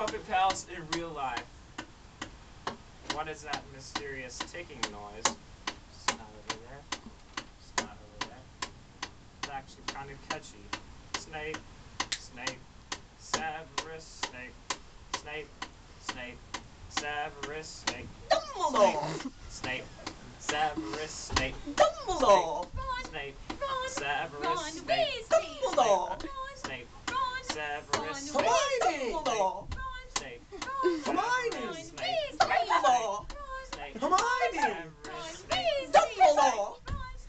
puppet pals in real life. What is that mysterious ticking noise? It's not over there. It's not over there. It's actually kind of catchy. Snape, Snape, Severus Snape, Snape, Snape, Severus Snape, Dumbledore! Snape, Severus Snape, Dumbledore! Snape, Ron, Severus Ron Snape, Weasley. Dumbledore! Snape, Ron, Severus Ron Snape, Dumbledore! Snape, Hermione! Snape, Dumbledore! Snape, Hermione! Severus Snape, Dumbledore!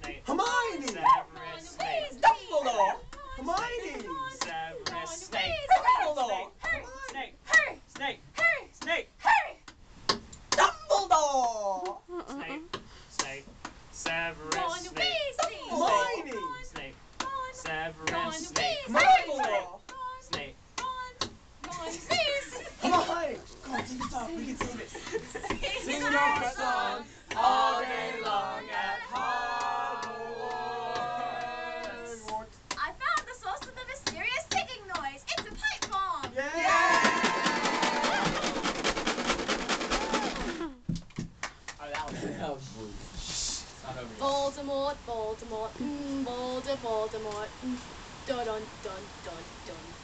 Snape, Hermione! Severus Snape, Dumbledore! Hermione! Severus Snape, Dumbledore! Snape, Snape, Snape, Dumbledore! Snape, Snape, Severus Ron Snape, Weasley. Hermione! Snape, Ron Severus Snape, Dumbledore! Snape, Ron Weasley. Hermione! Come on, sing the song. We can sing this. singing our song all day long at Hogwarts. I found the source of the mysterious ticking noise. It's a pipe bomb. Voldemort, Voldemort, Voldemort, dun dun dun dun dun.